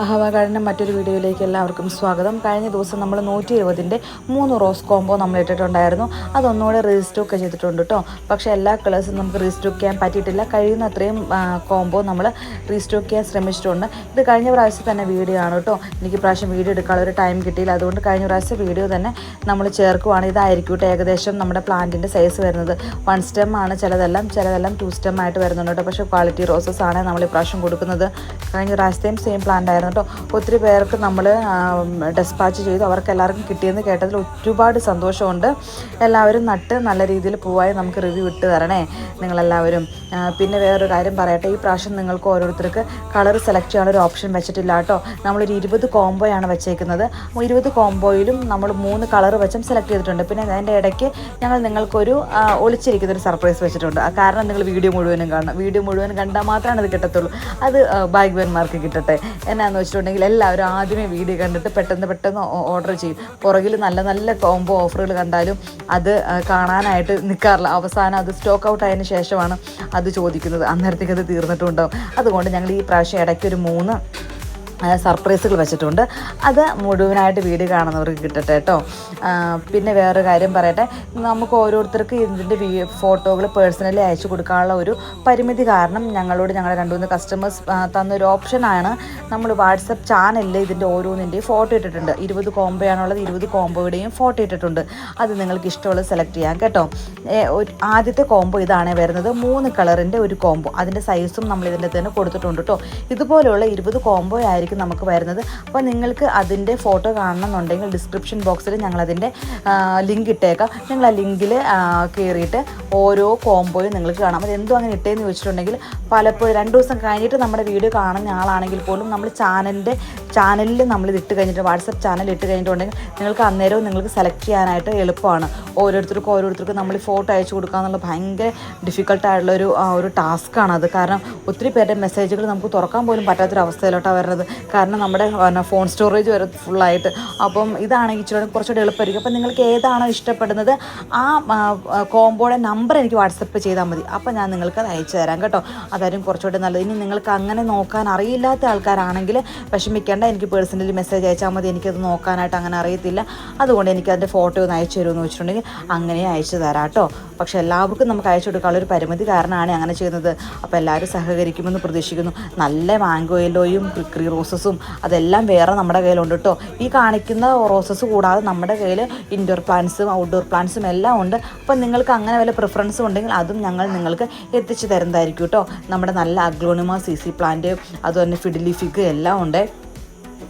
അഹവ ഗാർഡൻ്റെ മറ്റൊരു വീഡിയോയിലേക്ക് എല്ലാവർക്കും സ്വാഗതം. കഴിഞ്ഞ ദിവസം നമ്മൾ 120ൻ്റെ 3 റോസ് കോംബോ നമ്മൾ ഇട്ടിട്ടുണ്ടായിരുന്നു. അതൊന്നുകൂടെ റീസ്റ്റോക്ക് ചെയ്തിട്ടുണ്ട് കേട്ടോ. പക്ഷേ എല്ലാ കളേഴ്സും നമുക്ക് റീസ്റ്റോക്ക് ചെയ്യാൻ പറ്റിയിട്ടില്ല. കഴിയുന്ന അത്രയും കോംബോ നമ്മൾ റീസ്റ്റോക്ക് ചെയ്യാൻ ശ്രമിച്ചിട്ടുണ്ട്. ഇത് കഴിഞ്ഞ പ്രാവശ്യം തന്നെ വീഡിയോ ആണ് കേട്ടോ. എനിക്ക് പ്രാവശ്യം വീഡിയോ എടുക്കാനുള്ള ഒരു ടൈം കിട്ടിയില്ല. അതുകൊണ്ട് കഴിഞ്ഞ പ്രാവശ്യം വീഡിയോ തന്നെ നമ്മൾ ചേർക്കുവാണ്. ഇതായിരിക്കും കേട്ടോ ഏകദേശം നമ്മുടെ പ്ലാന്റിൻ്റെ സൈസ് വരുന്നത്. 1 സ്റ്റെം ആണ്, ചിലതെല്ലാം 2 സ്റ്റെം ആയിട്ട് വരുന്നുണ്ട് കേട്ടോ. പക്ഷേ ക്വാളിറ്റി റോസസ് ആണ് നമ്മൾ ഇപ്രാവശ്യം കൊടുക്കുന്നത്. കഴിഞ്ഞ പ്രാവശ്യത്തെയും സെയിം പ്ലാന്റ് ആയിരുന്നു കേട്ടോ. ഒത്തിരി പേർക്ക് നമ്മൾ ഡെസ്പാച്ച് ചെയ്തു, അവർക്ക് എല്ലാവർക്കും കിട്ടിയെന്ന് കേട്ടതിൽ ഒരുപാട് സന്തോഷമുണ്ട്. എല്ലാവരും നട്ട് നല്ല രീതിയിൽ പൂവായി നമുക്ക് റിവ്യൂ ഇട്ട് തരണേ നിങ്ങളെല്ലാവരും. പിന്നെ വേറൊരു കാര്യം പറയട്ടെ, ഈ പ്രാവശ്യം നിങ്ങൾക്ക് ഓരോരുത്തർക്ക് കളർ സെലക്ട് ചെയ്യാനൊരു ഓപ്ഷൻ വെച്ചിട്ടില്ല കേട്ടോ. നമ്മളൊരു 20 കോംബോയാണ് വെച്ചേക്കുന്നത്. 20 കോംബോയിലും നമ്മൾ 3 കളർ വെച്ചും സെലക്ട് ചെയ്തിട്ടുണ്ട്. പിന്നെ അതിൻ്റെ ഇടയ്ക്ക് ഞങ്ങൾ നിങ്ങൾക്കൊരു ഒളിച്ചിരിക്കുന്നൊരു സർപ്രൈസ് വെച്ചിട്ടുണ്ട്. കാരണം നിങ്ങൾ വീഡിയോ മുഴുവനും കാണണം. വീഡിയോ മുഴുവൻ കണ്ടാൽ മാത്രമാണ് അത് കിട്ടത്തുള്ളൂ. അത് ഭാഗ്യവാന്മാർക്ക് കിട്ടട്ടെ. എന്നാന്ന് വെച്ചിട്ടുണ്ടെങ്കിൽ എല്ലാവരും ആദ്യമേ വീഡിയോ കണ്ടിട്ട് പെട്ടെന്ന് ഓർഡർ ചെയ്യും. പുറകിൽ നല്ല കോംബോ ഓഫറുകൾ കണ്ടാലും അത് കാണാനായിട്ട് നിൽക്കാറില്ല. അവസാനം അത് സ്റ്റോക്ക് ഔട്ട് ആയതിനു ശേഷമാണ് അത് ചോദിക്കുന്നത്. അന്നേരത്തേക്ക് അത് തീർന്നിട്ടുണ്ടാവും. അതുകൊണ്ട് ഞങ്ങൾ ഈ പ്രാവശ്യം ഇടയ്ക്കൊരു 3 സർപ്രൈസുകൾ വെച്ചിട്ടുണ്ട്. അത് മുഴുവനായിട്ട് വീഡിയോ കാണുന്നവർക്ക് കിട്ടട്ടെ കേട്ടോ. പിന്നെ വേറൊരു കാര്യം പറയട്ടെ, നമുക്ക് ഓരോരുത്തർക്ക് ഇതിൻ്റെ ഫോട്ടോകൾ പേഴ്സണലി അയച്ചു കൊടുക്കാനുള്ള ഒരു പരിമിതി കാരണം ഞങ്ങളോട് ഞങ്ങളുടെ 2-3 കസ്റ്റമേഴ്സ് തന്നൊരു ഓപ്ഷനാണ്. നമ്മൾ വാട്സപ്പ് ചാനലിൽ ഇതിൻ്റെ ഓരോന്നിൻ്റെയും ഫോട്ടോ ഇട്ടിട്ടുണ്ട്. 20 കോംബോയാണുള്ളത്. 20 കോംബോയുടെയും ഫോട്ടോ ഇട്ടിട്ടുണ്ട്. അത് നിങ്ങൾക്ക് ഇഷ്ടമുള്ളത് സെലക്ട് ചെയ്യാം കേട്ടോ. ആദ്യത്തെ കോംബോ ഇതാണ് വരുന്നത്. 3 കളറിൻ്റെ ഒരു കോംബോ. അതിൻ്റെ സൈസും നമ്മൾ ഇതിൻ്റെ തന്നെ കൊടുത്തിട്ടുണ്ട് കേട്ടോ. ഇതുപോലെയുള്ള 20 കോംബോ ആയിരിക്കും നമുക്ക് വരുന്നത്. അപ്പോൾ നിങ്ങൾക്ക് അതിൻ്റെ ഫോട്ടോ കാണണമെന്നുണ്ടെങ്കിൽ ഡിസ്ക്രിപ്ഷൻ ബോക്സിൽ ഞങ്ങളതിൻ്റെ ലിങ്ക് ഇട്ടേക്കാം. നിങ്ങൾ ആ ലിങ്കിൽ കയറിയിട്ട് ഓരോ കോംബോയും നിങ്ങൾക്ക് കാണാം. അത് എന്തോ അങ്ങനെ ഇട്ടേന്ന് ചോദിച്ചിട്ടുണ്ടെങ്കിൽ പലപ്പോഴും 2 ദിവസം കഴിഞ്ഞിട്ട് നമ്മുടെ വീഡിയോ കാണുന്ന ആളാണെങ്കിൽ പോലും നമ്മൾ ചാനലിൽ നമ്മളിത് ഇട്ട് കഴിഞ്ഞിട്ട് വാട്സപ്പ് ചാനൽ ഇട്ട് കഴിഞ്ഞിട്ടുണ്ടെങ്കിൽ നിങ്ങൾക്ക് അന്നേരവും നിങ്ങൾക്ക് സെലക്ട് ചെയ്യാനായിട്ട് എളുപ്പമാണ്. ഓരോരുത്തർക്കും നമ്മൾ ഫോട്ടോ അയച്ചു കൊടുക്കുക എന്നുള്ള ഭയങ്കര ഡിഫിക്കൽട്ടായിട്ടുള്ള ഒരു ടാസ്ക്കാണത്. കാരണം ഒത്തിരി പേരുടെ മെസ്സേജുകൾ നമുക്ക് തുറക്കാൻ പോലും പറ്റാത്തൊരവസ്ഥയിലോട്ടാണ് വരുന്നത്. കാരണം നമ്മുടെ ഫോൺ സ്റ്റോറേജ് വരെ ഫുള്ളായിട്ട്. അപ്പം ഇതാണെങ്കിൽ കുറച്ചുകൂടെ എളുപ്പമായിരിക്കും. അപ്പം നിങ്ങൾക്ക് ഏതാണോ ഇഷ്ടപ്പെടുന്നത് ആ കോംബോയുടെ നമ്പർ എനിക്ക് വാട്സപ്പ് ചെയ്താൽ മതി. അപ്പം ഞാൻ നിങ്ങൾക്ക് അത് അയച്ചു തരാം കേട്ടോ. അതായിരിക്കും കുറച്ചുകൂടെ നല്ലത്. ഇനി നിങ്ങൾക്ക് അങ്ങനെ നോക്കാൻ അറിയില്ലാത്ത ആൾക്കാരാണെങ്കിൽ വിഷമിക്കേണ്ട, എനിക്ക് പേഴ്സണലി മെസ്സേജ് അയച്ചാൽ മതി. എനിക്കത് നോക്കാനായിട്ട് അങ്ങനെ അറിയത്തില്ല. അതുകൊണ്ട് എനിക്ക് അതിൻ്റെ ഫോട്ടോ ഒന്ന് അയച്ചു തരുമെന്ന് വെച്ചിട്ടുണ്ടെങ്കിൽ അങ്ങനെ അയച്ചു തരാം കേട്ടോ. പക്ഷേ എല്ലാവർക്കും നമുക്ക് അയച്ചു കൊടുക്കാനുള്ള ഒരു പരിമിതി കാരണമാണ് അങ്ങനെ ചെയ്യുന്നത്. അപ്പോൾ എല്ലാവരും സഹകരിക്കുമെന്ന് പ്രതീക്ഷിക്കുന്നു. നല്ല മാംഗോ യെല്ലോയും ക്രിക്രി റോസസും അതെല്ലാം വേറെ നമ്മുടെ കയ്യിലുണ്ട് കേട്ടോ. ഈ കാണിക്കുന്ന റോസസ് കൂടാതെ നമ്മുടെ കയ്യിൽ ഇൻഡോർ പ്ലാന്റ്സും ഔട്ട്ഡോർ പ്ലാന്റ്സും എല്ലാം ഉണ്ട്. അപ്പം നിങ്ങൾക്ക് അങ്ങനെ വല്ല പ്രിഫറൻസും ഉണ്ടെങ്കിൽ അതും ഞങ്ങൾ നിങ്ങൾക്ക് എത്തിച്ചു തരുന്നതായിരിക്കും കേട്ടോ. നമ്മുടെ നല്ല അഗ്ലോണിമ CC പ്ലാന്റ്, അതുപോലെ ഫിഡിലി ഫിഗ് എല്ലാം ഉണ്ട്.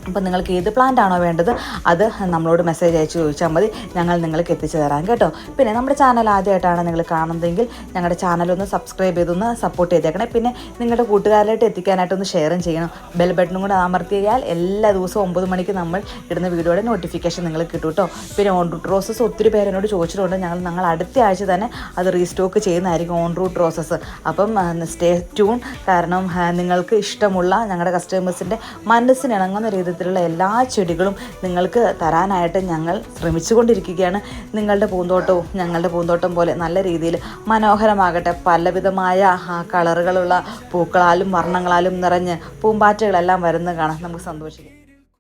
അപ്പോൾ നിങ്ങൾക്ക് ഏത് പ്ലാന്റ് ആണോ വേണ്ടത് അത് നമ്മളോട് മെസ്സേജ് അയച്ച് ചോദിച്ചാൽ മതി. ഞങ്ങൾ നിങ്ങൾക്ക് എത്തിച്ചു തരാം കേട്ടോ. പിന്നെ നമ്മുടെ ചാനൽ ആദ്യമായിട്ടാണ് നിങ്ങൾ കാണുന്നതെങ്കിൽ ഞങ്ങളുടെ ചാനലൊന്ന് സബ്സ്ക്രൈബ് ചെയ്തൊന്ന് സപ്പോർട്ട് ചെയ്തേക്കണേ. പിന്നെ നിങ്ങളുടെ കൂട്ടുകാരിലായിട്ട് എത്തിക്കാനായിട്ടൊന്ന് ഷെയറും ചെയ്യണം. ബെൽ ബട്ടണും കൂടെ അമർത്തിയാൽ എല്ലാ ദിവസവും 9 മണിക്ക് നമ്മൾ ഇടുന്ന വീഡിയോയുടെ നോട്ടിഫിക്കേഷൻ നിങ്ങൾക്ക് കിട്ടും കേട്ടോ. പിന്നെ ഓൺ റൂട്ട് റോസസ് ഒത്തിരി പേരെന്നോട് ചോദിച്ചിട്ടുണ്ട്. ഞങ്ങൾ അടുത്ത ആഴ്ച തന്നെ അത് റീസ്റ്റോക്ക് ചെയ്യുന്നതായിരിക്കും ഓൺ റൂട്ട് റോസസ്. അപ്പം സ്റ്റേ ട്യൂൺ. കാരണം നിങ്ങൾക്ക് ഇഷ്ടമുള്ള ഞങ്ങളുടെ കസ്റ്റമേഴ്സിൻ്റെ മനസ്സിനിണങ്ങുന്ന രീതിയിലുള്ള എല്ലാ ചെടികളും നിങ്ങൾക്ക് തരാനായിട്ട് ഞങ്ങൾ ശ്രമിച്ചുകൊണ്ടിരിക്കുകയാണ്. നിങ്ങളുടെ പൂന്തോട്ടവും ഞങ്ങളുടെ പൂന്തോട്ടം പോലെ നല്ല രീതിയിൽ മനോഹരമാകട്ടെ. പലവിധമായ കളറുകളുള്ള പൂക്കളാലും വർണ്ണങ്ങളാലും നിറഞ്ഞ് പൂമ്പാറ്റകളെല്ലാം വരുന്നത് കാണാൻ നമുക്ക് സന്തോഷിക്കാം.